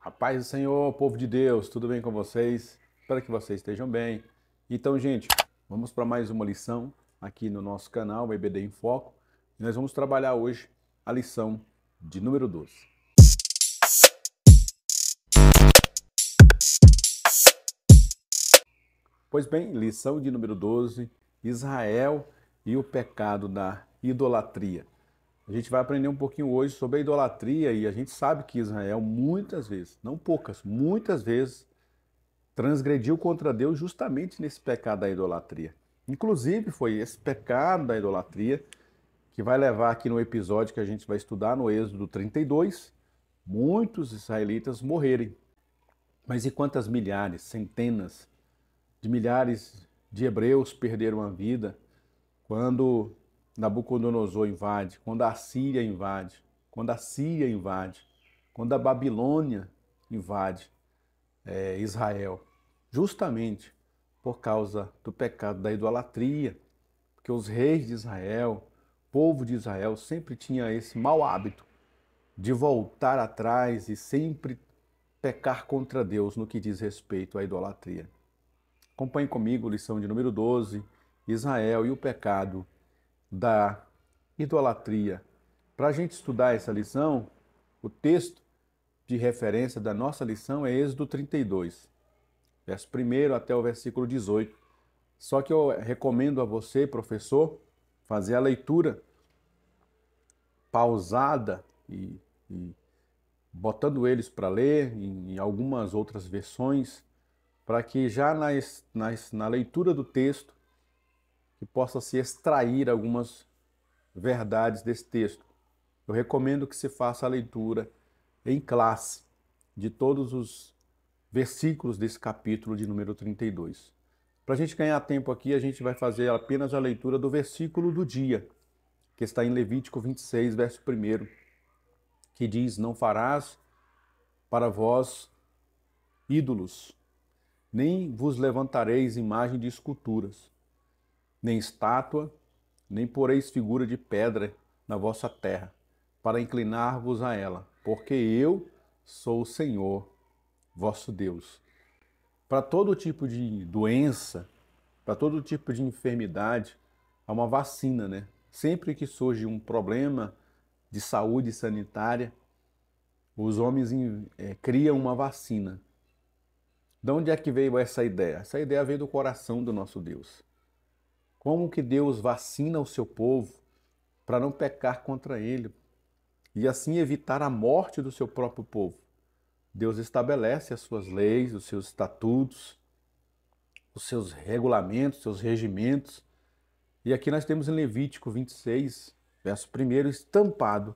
A paz do Senhor, povo de Deus, tudo bem com vocês? Espero que vocês estejam bem. Então, gente, vamos para mais uma lição aqui no nosso canal, EBD em Foco. E nós vamos trabalhar hoje a lição de número 12. Pois bem, lição de número 12, Israel e o pecado da idolatria. A gente vai aprender um pouquinho hoje sobre a idolatria e a gente sabe que Israel muitas vezes, não poucas, muitas vezes, transgrediu contra Deus justamente nesse pecado da idolatria. Inclusive foi esse pecado da idolatria que vai levar aqui no episódio que a gente vai estudar no Êxodo 32, muitos israelitas morrerem. Mas e quantas milhares, centenas de milhares de hebreus perderam a vida quando Nabucodonosor invade, quando a Síria invade, quando a Síria invade, quando a Babilônia invade Israel, justamente por causa do pecado da idolatria, porque os reis de Israel, o povo de Israel sempre tinha esse mau hábito de voltar atrás e sempre pecar contra Deus no que diz respeito à idolatria. Acompanhe comigo, lição de número 12, Israel e o pecado da idolatria. Para a gente estudar essa lição, o texto de referência da nossa lição é Êxodo 32, verso 1 até o versículo 18. Só que eu recomendo a você, professor, fazer a leitura pausada e botando eles para ler em algumas outras versões, para que já na leitura do texto que possa se extrair algumas verdades desse texto. Eu recomendo que se faça a leitura em classe de todos os versículos desse capítulo de número 32. Para a gente ganhar tempo aqui, a gente vai fazer apenas a leitura do versículo do dia, que está em Levítico 26, verso 1, que diz: Não farás para vós ídolos, nem vos levantareis imagem de esculturas, nem estátua, nem poreis figura de pedra na vossa terra, para inclinar-vos a ela, porque eu sou o Senhor, vosso Deus. Para todo tipo de doença, para todo tipo de enfermidade, há uma vacina, né? Sempre que surge um problema de saúde sanitária, os homens criam uma vacina. De onde é que veio essa ideia? Essa ideia veio do coração do nosso Deus. Como que Deus vacina o seu povo para não pecar contra ele e assim evitar a morte do seu próprio povo? Deus estabelece as suas leis, os seus estatutos, os seus regulamentos, seus regimentos. E aqui nós temos em Levítico 26, verso 1, estampado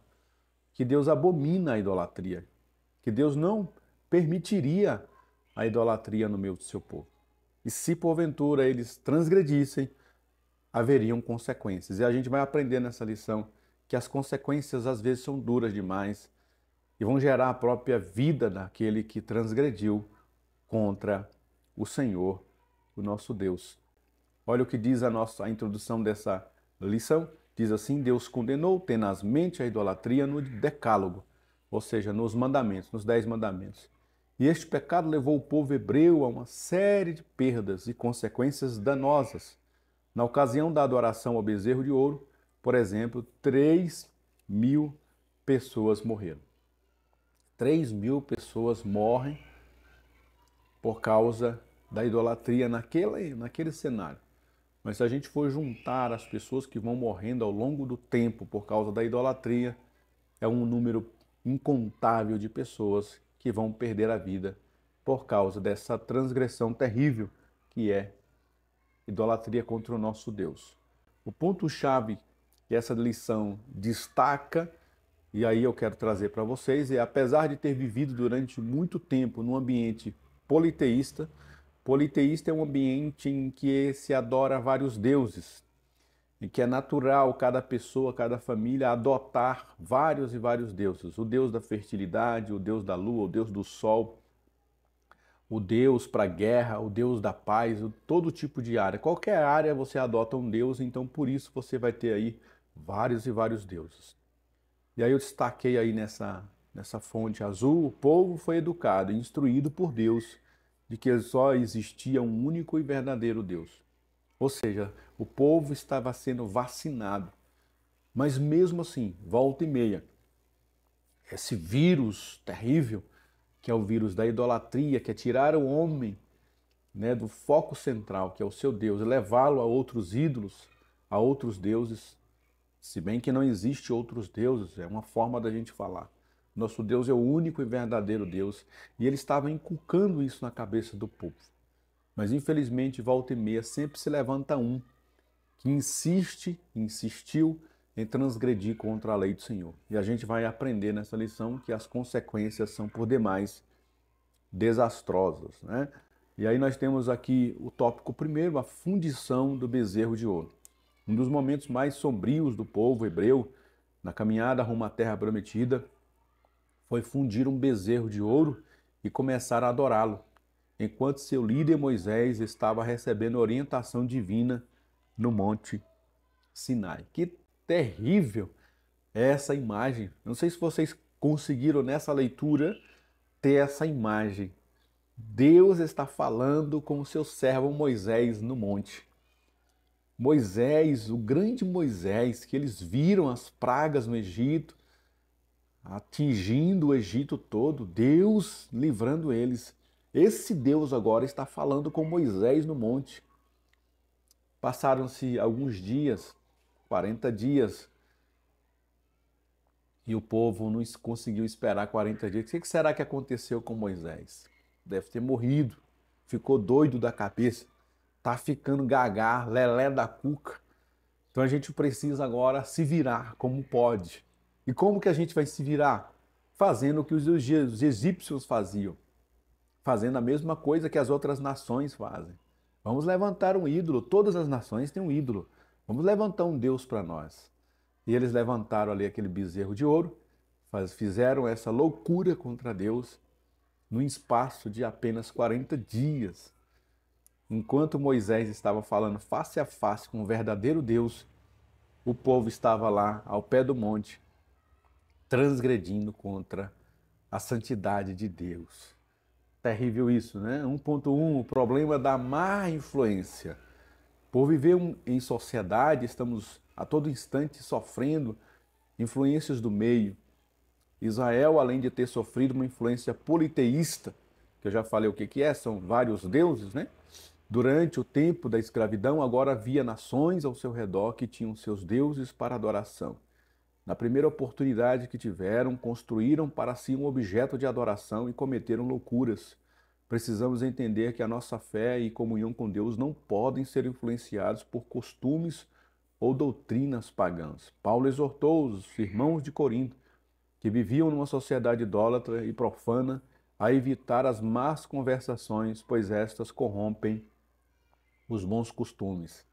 que Deus abomina a idolatria, que Deus não permitiria a idolatria no meio do seu povo. E se porventura eles transgredissem, haveriam consequências. E a gente vai aprender nessa lição que as consequências às vezes são duras demais e vão gerar a própria vida daquele que transgrediu contra o Senhor, o nosso Deus. Olha o que diz a introdução dessa lição. Diz assim: Deus condenou tenazmente a idolatria no decálogo, ou seja, nos mandamentos, nos 10 mandamentos. E este pecado levou o povo hebreu a uma série de perdas e consequências danosas. Na ocasião da adoração ao bezerro de ouro, por exemplo, 3.000 pessoas morreram. 3.000 pessoas morrem por causa da idolatria naquele cenário. Mas se a gente for juntar as pessoas que vão morrendo ao longo do tempo por causa da idolatria, é um número incontável de pessoas que vão perder a vida por causa dessa transgressão terrível que é idolatria contra o nosso Deus. O ponto-chave que essa lição destaca, e aí eu quero trazer para vocês, é: apesar de ter vivido durante muito tempo num ambiente politeísta, politeísta é um ambiente em que se adora vários deuses, em que é natural cada pessoa, cada família adotar vários e vários deuses. O deus da fertilidade, o deus da lua, o deus do sol, o Deus para a guerra, o Deus da paz, todo tipo de área. Qualquer área você adota um Deus, então por isso você vai ter aí vários e vários deuses. E aí eu destaquei aí nessa fonte azul, o povo foi educado e instruído por Deus de que só existia um único e verdadeiro Deus. Ou seja, o povo estava sendo vacinado. Mas mesmo assim, volta e meia, esse vírus terrível, que é o vírus da idolatria, que é tirar o homem, né, do foco central, que é o seu Deus, e levá-lo a outros ídolos, a outros deuses, se bem que não existe outros deuses, é uma forma da gente falar. Nosso Deus é o único e verdadeiro Deus, e ele estava inculcando isso na cabeça do povo. Mas infelizmente, volta e meia, sempre se levanta um que insistiu em transgredir contra a lei do Senhor. E a gente vai aprender nessa lição que as consequências são por demais desastrosas, né? E aí nós temos aqui o tópico primeiro, a fundição do bezerro de ouro. Um dos momentos mais sombrios do povo hebreu na caminhada rumo à terra prometida foi fundir um bezerro de ouro e começar a adorá-lo, enquanto seu líder Moisés estava recebendo orientação divina no Monte Sinai. Que terrível é essa imagem. Não sei se vocês conseguiram nessa leitura ter essa imagem. Deus está falando com o seu servo Moisés no monte. Moisés, o grande Moisés, que eles viram as pragas no Egito, atingindo o Egito todo, Deus livrando eles. Esse Deus agora está falando com Moisés no monte. Passaram-se alguns dias, 40 dias, e o povo não conseguiu esperar 40 dias. O que será que aconteceu com Moisés? Deve ter morrido, ficou doido da cabeça, tá ficando gagá, lelé da cuca. Então a gente precisa agora se virar como pode. E como que a gente vai se virar? Fazendo o que os egípcios faziam, fazendo a mesma coisa que as outras nações fazem. Vamos levantar um ídolo, todas as nações têm um ídolo. Vamos levantar um Deus para nós. E eles levantaram ali aquele bezerro de ouro, fizeram essa loucura contra Deus no espaço de apenas 40 dias. Enquanto Moisés estava falando face a face com o verdadeiro Deus, o povo estava lá ao pé do monte, transgredindo contra a santidade de Deus. Terrível isso, né? 1.1, o problema da má influência. Por viver em sociedade, estamos a todo instante sofrendo influências do meio. Israel, além de ter sofrido uma influência politeísta, que eu já falei o que é, são vários deuses, né? Durante o tempo da escravidão, agora havia nações ao seu redor que tinham seus deuses para adoração. Na primeira oportunidade que tiveram, construíram para si um objeto de adoração e cometeram loucuras. Precisamos entender que a nossa fé e comunhão com Deus não podem ser influenciados por costumes ou doutrinas pagãs. Paulo exortou os irmãos de Corinto, que viviam numa sociedade idólatra e profana, a evitar as más conversações, pois estas corrompem os bons costumes.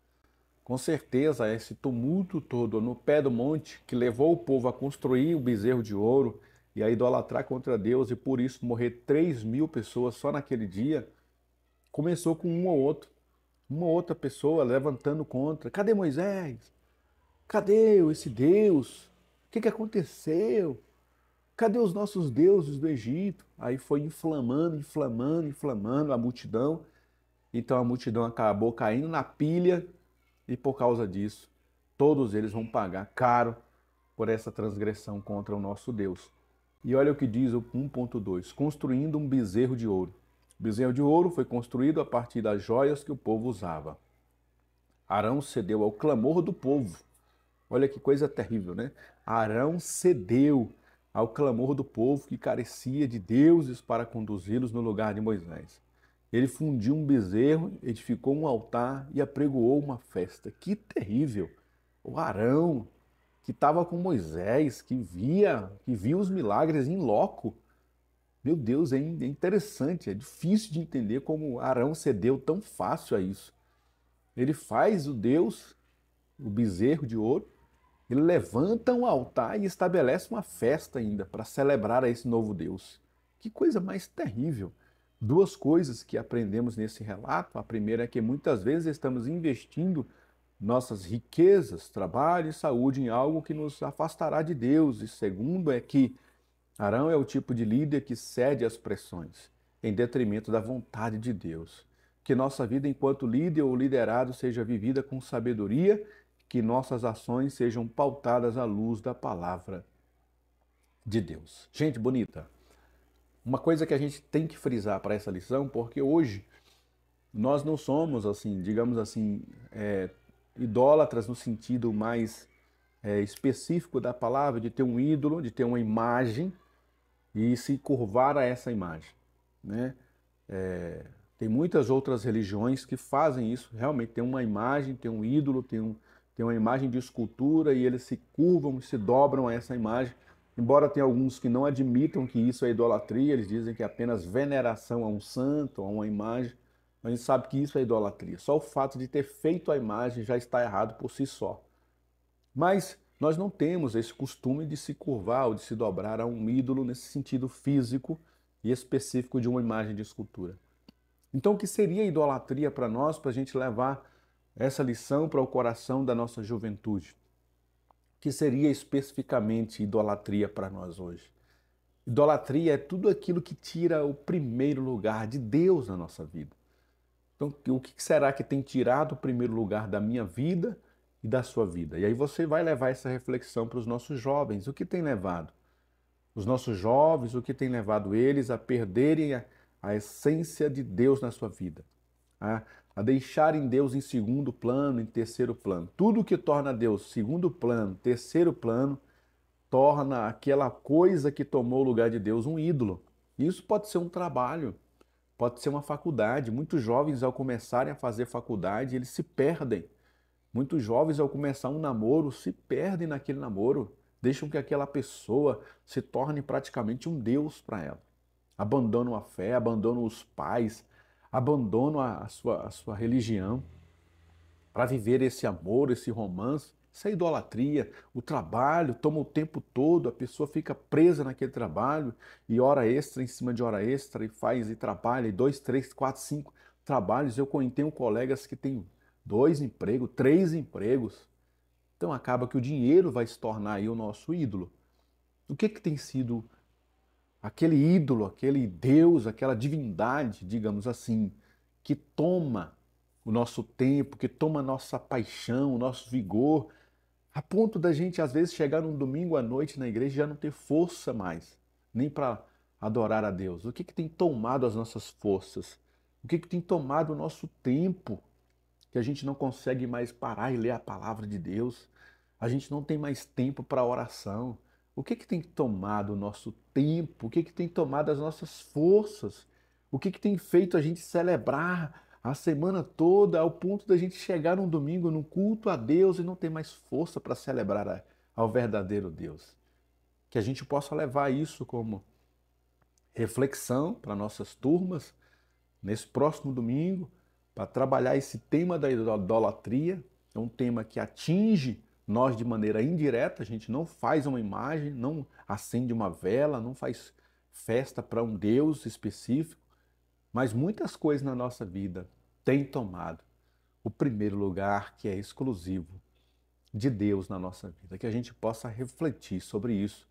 Com certeza, esse tumulto todo no pé do monte, que levou o povo a construir o bezerro de ouro e a idolatrar contra Deus, e por isso morrer 3.000 pessoas só naquele dia, começou com um ou outro. Uma outra pessoa levantando contra. Cadê Moisés? Cadê esse Deus? O que aconteceu? Cadê os nossos deuses do Egito? Aí foi inflamando a multidão. Então a multidão acabou caindo na pilha e por causa disso, todos eles vão pagar caro por essa transgressão contra o nosso Deus. E olha o que diz o 1.2, construindo um bezerro de ouro. O bezerro de ouro foi construído a partir das joias que o povo usava. Arão cedeu ao clamor do povo. Olha que coisa terrível, né? Arão cedeu ao clamor do povo que carecia de deuses para conduzi-los no lugar de Moisés. Ele fundiu um bezerro, edificou um altar e apregoou uma festa. Que terrível! O Arão, que estava com Moisés, que via os milagres em loco. Meu Deus, é interessante, é difícil de entender como Arão cedeu tão fácil a isso. Ele faz o Deus, o bezerro de ouro, ele levanta um altar e estabelece uma festa ainda para celebrar a esse novo Deus. Que coisa mais terrível! Duas coisas que aprendemos nesse relato. A primeira é que muitas vezes estamos investindo nossas riquezas, trabalho e saúde em algo que nos afastará de Deus. E segundo é que Arão é o tipo de líder que cede às pressões, em detrimento da vontade de Deus. Que nossa vida enquanto líder ou liderado seja vivida com sabedoria, que nossas ações sejam pautadas à luz da palavra de Deus. Gente bonita, uma coisa que a gente tem que frisar para essa lição, porque hoje nós não somos, assim, digamos assim, idólatras no sentido mais específico da palavra, de ter um ídolo, de ter uma imagem e se curvar a essa imagem, né? Tem muitas outras religiões que fazem isso, realmente tem uma imagem, tem um ídolo, tem uma imagem de escultura e eles se curvam e se dobram a essa imagem. Embora tenha alguns que não admitam que isso é idolatria, eles dizem que é apenas veneração a um santo, a uma imagem, mas a gente sabe que isso é idolatria. Só o fato de ter feito a imagem já está errado por si só. Mas nós não temos esse costume de se curvar ou de se dobrar a um ídolo nesse sentido físico e específico de uma imagem de escultura. Então, o que seria idolatria para nós, para a gente levar essa lição para o coração da nossa juventude? O que seria especificamente idolatria para nós hoje? Idolatria é tudo aquilo que tira o primeiro lugar de Deus na nossa vida. Então, o que será que tem tirado o primeiro lugar da minha vida e da sua vida? E aí você vai levar essa reflexão para os nossos jovens. O que tem levado os nossos jovens, o que tem levado eles a perderem a essência de Deus na sua vida? A deixarem Deus em segundo plano, em terceiro plano. Tudo que torna Deus segundo plano, terceiro plano, torna aquela coisa que tomou o lugar de Deus um ídolo. Isso pode ser um trabalho, pode ser uma faculdade. Muitos jovens, ao começarem a fazer faculdade, eles se perdem. Muitos jovens, ao começar um namoro, se perdem naquele namoro, deixam que aquela pessoa se torne praticamente um Deus para ela. Abandonam a fé, abandonam os pais, abandonam a sua religião para viver esse amor, esse romance. Isso é idolatria. O trabalho toma o tempo todo, a pessoa fica presa naquele trabalho e hora extra em cima de hora extra e faz e trabalha, e 2, 3, 4, 5 trabalhos. Eu tenho colegas que têm 2 empregos, 3 empregos. Então acaba que o dinheiro vai se tornar aí o nosso ídolo. O que tem sido aquele ídolo, aquele Deus, aquela divindade, digamos assim, que toma o nosso tempo, que toma a nossa paixão, o nosso vigor, a ponto da gente às vezes chegar num domingo à noite na igreja e já não ter força mais, nem para adorar a Deus? O que tem tomado as nossas forças? O que tem tomado o nosso tempo? Que a gente não consegue mais parar e ler a palavra de Deus. A gente não tem mais tempo para oração. O que tem tomado o nosso tempo? O que tem tomado as nossas forças? O que tem feito a gente celebrar a semana toda ao ponto da gente chegar num domingo, num culto a Deus e não ter mais força para celebrar ao verdadeiro Deus? Que a gente possa levar isso como reflexão para nossas turmas nesse próximo domingo, para trabalhar esse tema da idolatria. É um tema que atinge nós de maneira indireta. A gente não faz uma imagem, não acende uma vela, não faz festa para um Deus específico, mas muitas coisas na nossa vida têm tomado o primeiro lugar, que é exclusivo de Deus na nossa vida. Que a gente possa refletir sobre isso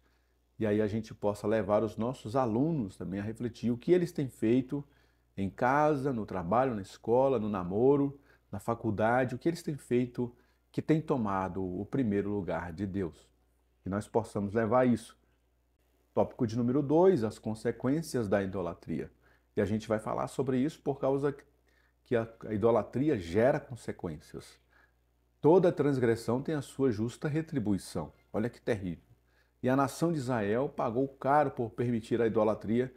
e aí a gente possa levar os nossos alunos também a refletir o que eles têm feito em casa, no trabalho, na escola, no namoro, na faculdade, o que eles têm feito que tem tomado o primeiro lugar de Deus. Que nós possamos levar isso. Tópico de número 2, as consequências da idolatria. E a gente vai falar sobre isso por causa que a idolatria gera consequências. Toda transgressão tem a sua justa retribuição. Olha que terrível. E a nação de Israel pagou caro por permitir a idolatria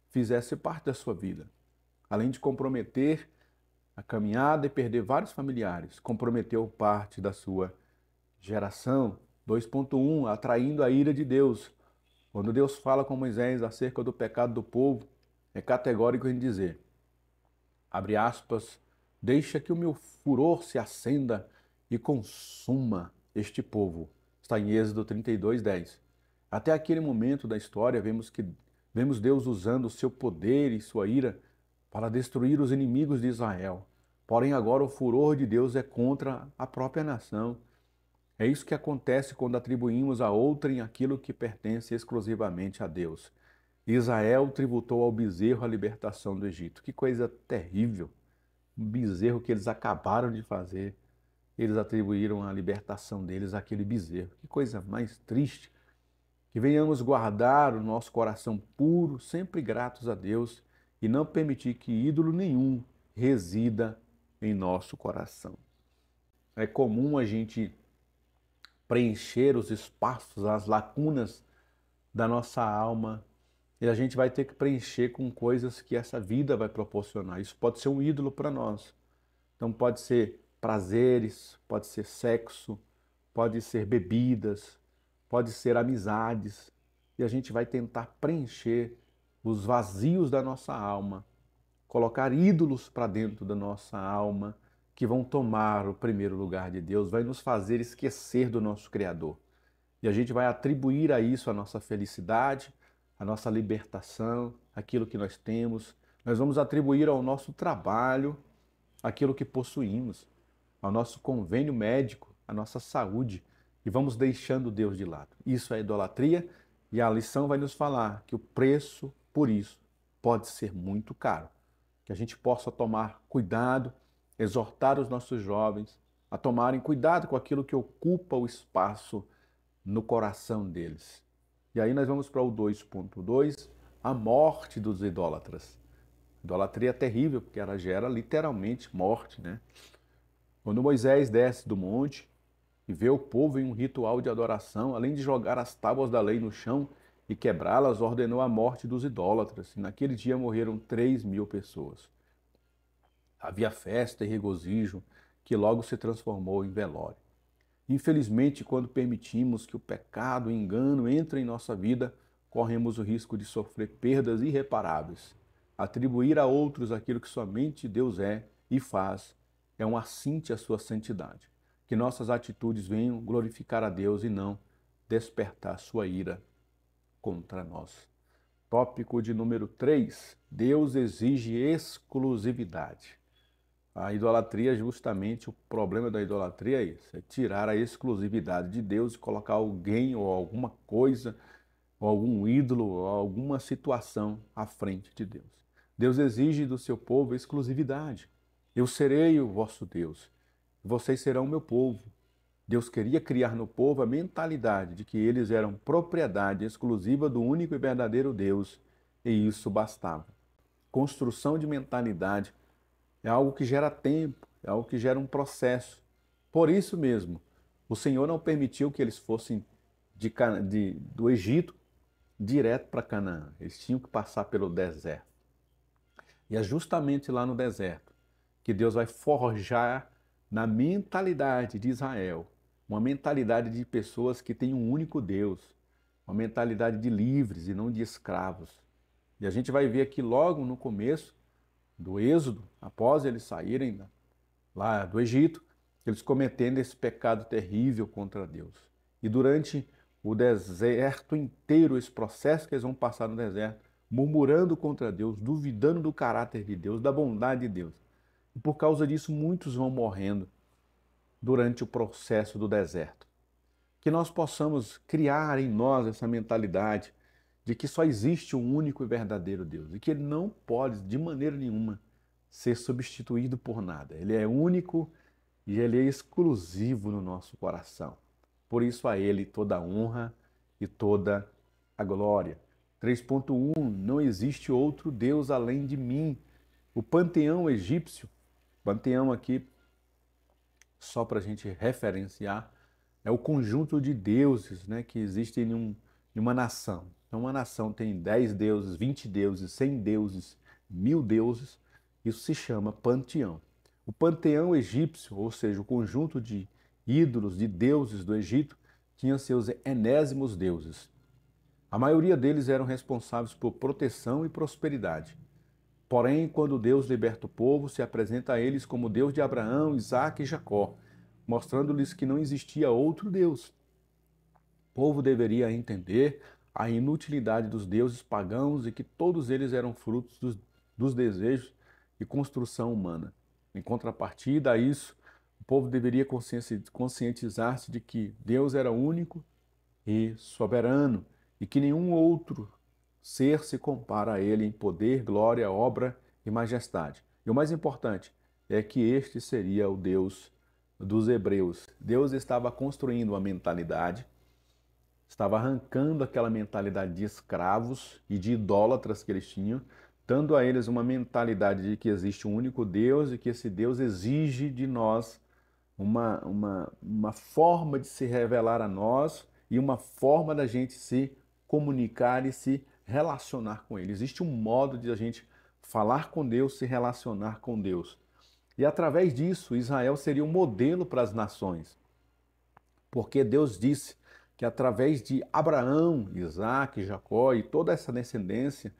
fizesse parte da sua vida. Além de comprometer a caminhada e perder vários familiares, comprometeu parte da sua geração. 2.1, atraindo a ira de Deus. Quando Deus fala com Moisés acerca do pecado do povo, é categórico em dizer, abre aspas, deixa que o meu furor se acenda e consuma este povo. Está em Êxodo 32:10. Até aquele momento da história, vemos Deus usando o seu poder e sua ira para destruir os inimigos de Israel. Porém, agora o furor de Deus é contra a própria nação. É isso que acontece quando atribuímos a outrem aquilo que pertence exclusivamente a Deus. Israel tributou ao bezerro a libertação do Egito. Que coisa terrível! Um bezerro que eles acabaram de fazer. Eles atribuíram a libertação deles àquele bezerro. Que coisa mais triste! Que venhamos guardar o nosso coração puro, sempre gratos a Deus, e não permitir que ídolo nenhum resida em nosso coração. É comum a gente preencher os espaços, as lacunas da nossa alma, e a gente vai ter que preencher com coisas que essa vida vai proporcionar. Isso pode ser um ídolo para nós. Então pode ser prazeres, pode ser sexo, pode ser bebidas, pode ser amizades. E a gente vai tentar preencher os vazios da nossa alma, colocar ídolos para dentro da nossa alma, que vão tomar o primeiro lugar de Deus, vai nos fazer esquecer do nosso Criador. E a gente vai atribuir a isso a nossa felicidade, a nossa libertação, aquilo que nós temos. Nós vamos atribuir ao nosso trabalho aquilo que possuímos, ao nosso convênio médico, à nossa saúde, e vamos deixando Deus de lado. Isso é idolatria, e a lição vai nos falar que o preço por isso pode ser muito caro. Que a gente possa tomar cuidado, exortar os nossos jovens a tomarem cuidado com aquilo que ocupa o espaço no coração deles. E aí nós vamos para o 2.2, a morte dos idólatras. Idolatria é terrível, porque ela gera literalmente morte, né? Quando Moisés desce do monte e vê o povo em um ritual de adoração, além de jogar as tábuas da lei no chão e quebrá-las, ordenou a morte dos idólatras. E naquele dia morreram 3.000 pessoas. Havia festa e regozijo, que logo se transformou em velório. Infelizmente, quando permitimos que o pecado e o engano entrem em nossa vida, corremos o risco de sofrer perdas irreparáveis. Atribuir a outros aquilo que somente Deus é e faz é um assinte à sua santidade. Que nossas atitudes venham glorificar a Deus e não despertar sua ira contra nós. Tópico de número 3. Deus exige exclusividade. A idolatria, justamente, o problema da idolatria é isso, é tirar a exclusividade de Deus e colocar alguém ou alguma coisa, ou algum ídolo, ou alguma situação à frente de Deus. Deus exige do seu povo exclusividade. Eu serei o vosso Deus, vocês serão o meu povo. Deus queria criar no povo a mentalidade de que eles eram propriedade exclusiva do único e verdadeiro Deus, e isso bastava. Construção de mentalidade é algo que gera tempo, é algo que gera um processo. Por isso mesmo, o Senhor não permitiu que eles fossem do Egito direto para Canaã. Eles tinham que passar pelo deserto. E é justamente lá no deserto que Deus vai forjar na mentalidade de Israel, uma mentalidade de pessoas que têm um único Deus, uma mentalidade de livres e não de escravos. E a gente vai ver aqui logo no começo do Êxodo, após eles saírem lá do Egito, eles cometendo esse pecado terrível contra Deus. E durante o deserto inteiro, esse processo que eles vão passar no deserto, murmurando contra Deus, duvidando do caráter de Deus, da bondade de Deus. E por causa disso, muitos vão morrendo durante o processo do deserto. Que nós possamos criar em nós essa mentalidade de que só existe um único e verdadeiro Deus e que ele não pode, de maneira nenhuma, ser substituído por nada. Ele é único e ele é exclusivo no nosso coração. Por isso a ele toda a honra e toda a glória. 3.1 Não existe outro Deus além de mim. O panteão egípcio, panteão aqui, só para a gente referenciar, é o conjunto de deuses, né, que existem em uma nação. Então, uma nação tem 10 deuses, 20 deuses, 100 deuses, 1000 deuses. Isso se chama panteão. O panteão egípcio, ou seja, o conjunto de ídolos, de deuses do Egito, tinha seus enésimos deuses. A maioria deles eram responsáveis por proteção e prosperidade. Porém, quando Deus liberta o povo, se apresenta a eles como Deus de Abraão, Isaque e Jacó, mostrando-lhes que não existia outro Deus. O povo deveria entender a inutilidade dos deuses pagãos e que todos eles eram frutos dos desejos e construção humana. Em contrapartida a isso, o povo deveria conscientizar-se de que Deus era único e soberano e que nenhum outro ser se compara a ele em poder, glória, obra e majestade. E o mais importante é que este seria o Deus dos hebreus. Deus estava construindo uma mentalidade, estava arrancando aquela mentalidade de escravos e de idólatras que eles tinham, dando a eles uma mentalidade de que existe um único Deus e que esse Deus exige de nós uma forma de se revelar a nós e uma forma da gente se comunicar e se relacionar com Ele. Existe um modo de a gente falar com Deus, se relacionar com Deus. E através disso, Israel seria um modelo para as nações, porque Deus disse que através de Abraão, Isaac, Jacó e toda essa descendência,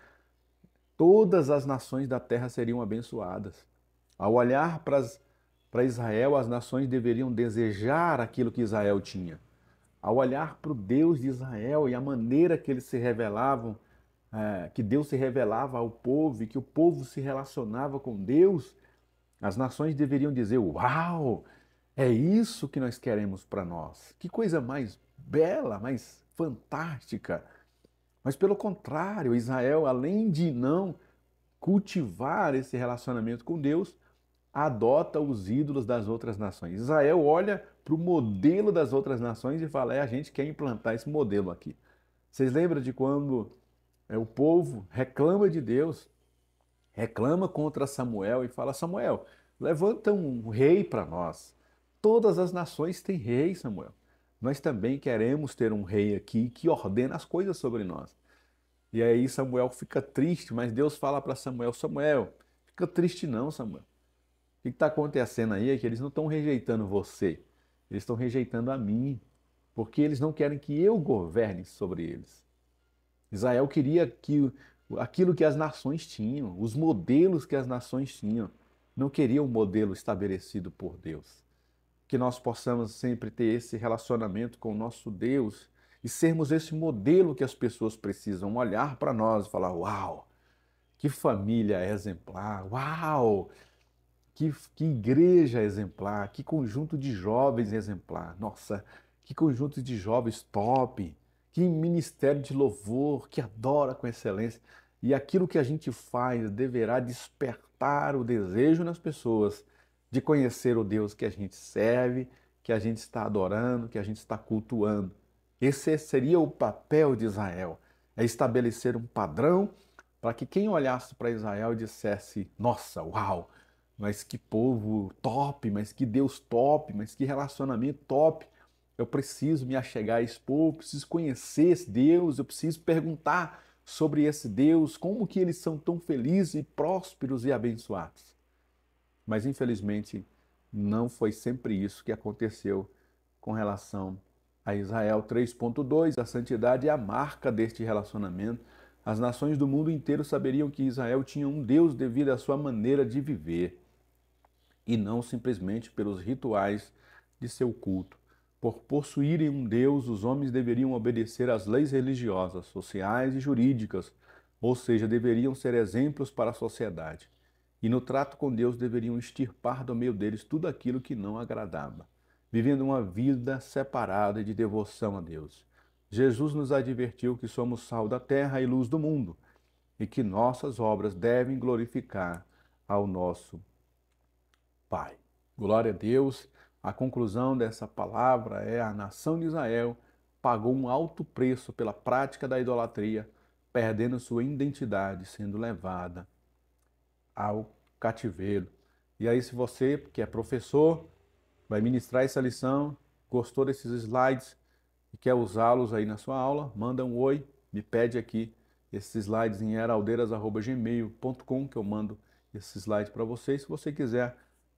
todas as nações da terra seriam abençoadas. Ao olhar para Israel, as nações deveriam desejar aquilo que Israel tinha. Ao olhar para o Deus de Israel e a maneira que eles se revelavam, que Deus se revelava ao povo e que o povo se relacionava com Deus, as nações deveriam dizer: Uau, é isso que nós queremos para nós. Que coisa mais bela, mais fantástica. Mas pelo contrário, Israel, além de não cultivar esse relacionamento com Deus, adota os ídolos das outras nações. Israel olha para o modelo das outras nações e fala: a gente quer implantar esse modelo aqui. Vocês lembram de quando o povo reclama de Deus, reclama contra Samuel e fala: Samuel, levanta um rei para nós. Todas as nações têm rei, Samuel. Nós também queremos ter um rei aqui que ordena as coisas sobre nós. E aí Samuel fica triste, mas Deus fala para Samuel: Samuel, fica triste não, Samuel. O que está acontecendo aí é que eles não estão rejeitando você, eles estão rejeitando a mim, porque eles não querem que eu governe sobre eles. Israel queria que aquilo que as nações tinham, os modelos que as nações tinham, não queria um modelo estabelecido por Deus. Que nós possamos sempre ter esse relacionamento com o nosso Deus e sermos esse modelo que as pessoas precisam olhar para nós e falar: Uau, que família exemplar! Uau! Que igreja exemplar, que conjunto de jovens exemplar. Nossa, que conjunto de jovens top, que ministério de louvor, que adora com excelência. E aquilo que a gente faz deverá despertar o desejo nas pessoas de conhecer o Deus que a gente serve, que a gente está adorando, que a gente está cultuando. Esse seria o papel de Israel, é estabelecer um padrão para que quem olhasse para Israel dissesse: Nossa, uau! Mas que povo top, mas que Deus top, mas que relacionamento top. Eu preciso me achegar a esse povo, preciso conhecer esse Deus, eu preciso perguntar sobre esse Deus, como que eles são tão felizes e prósperos e abençoados. Mas infelizmente não foi sempre isso que aconteceu com relação a Israel. 3.2, a santidade é a marca deste relacionamento. As nações do mundo inteiro saberiam que Israel tinha um Deus devido à sua maneira de viver e não simplesmente pelos rituais de seu culto. Por possuírem um Deus, os homens deveriam obedecer às leis religiosas, sociais e jurídicas, ou seja, deveriam ser exemplos para a sociedade. E no trato com Deus deveriam extirpar do meio deles tudo aquilo que não agradava, vivendo uma vida separada de devoção a Deus. Jesus nos advertiu que somos sal da terra e luz do mundo, e que nossas obras devem glorificar ao nosso Pai. Glória a Deus. A conclusão dessa palavra é: a nação de Israel pagou um alto preço pela prática da idolatria, perdendo sua identidade, sendo levada ao cativeiro. E aí, se você, que é professor, vai ministrar essa lição, gostou desses slides e quer usá-los aí na sua aula, manda um oi, me pede aqui esses slides em heraldeiras@gmail.com, que eu mando esses slides para você. Se você quiser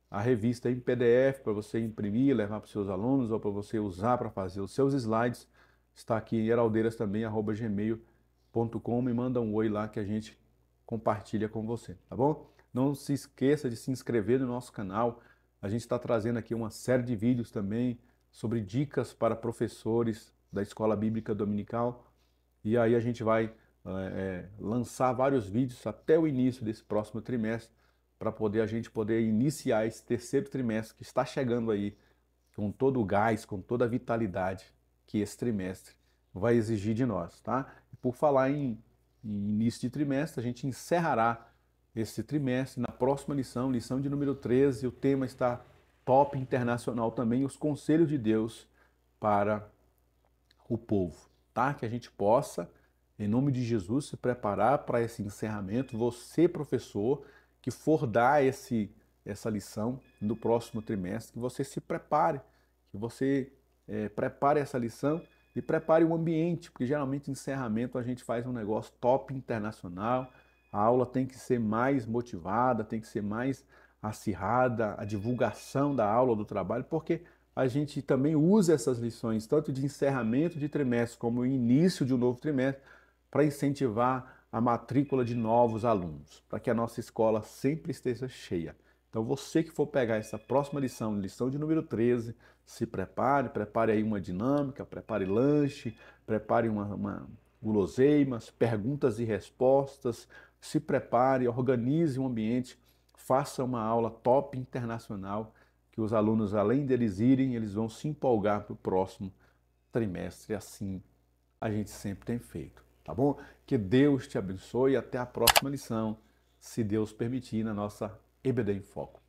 a revista em PDF para você imprimir, levar para os seus alunos ou para você usar para fazer os seus slides, está aqui em heraldeiras@gmail.com. Me manda um oi lá que a gente compartilha com você, tá bom? Não se esqueça de se inscrever no nosso canal. A gente está trazendo aqui uma série de vídeos também sobre dicas para professores da Escola Bíblica Dominical. E aí a gente vai lançar vários vídeos até o início desse próximo trimestre para poder a gente poder iniciar esse terceiro trimestre que está chegando aí com todo o gás, com toda a vitalidade que esse trimestre vai exigir de nós, tá? E por falar em início de trimestre, a gente encerrará esse trimestre na próxima lição, lição de número 13. O tema está top internacional também, os conselhos de Deus para o povo, tá? Que a gente possa, em nome de Jesus, se preparar para esse encerramento. Você, professor, que for dar essa lição no próximo trimestre, que você se prepare, que você prepare essa lição e prepare o ambiente, porque geralmente encerramento a gente faz um negócio top internacional, a aula tem que ser mais motivada, tem que ser mais acirrada, a divulgação da aula, do trabalho, porque a gente também usa essas lições, tanto de encerramento de trimestre como início de um novo trimestre, para incentivar a matrícula de novos alunos, para que a nossa escola sempre esteja cheia. Então, você que for pegar essa próxima lição, lição de número 13, se prepare, prepare aí uma dinâmica, prepare lanche, prepare uma guloseimas, perguntas e respostas, se prepare, organize um ambiente, faça uma aula top internacional, que os alunos, além deles irem, eles vão se empolgar para o próximo trimestre. Assim a gente sempre tem feito, tá bom? Que Deus te abençoe e até a próxima lição, se Deus permitir, na nossa EBD em Foco.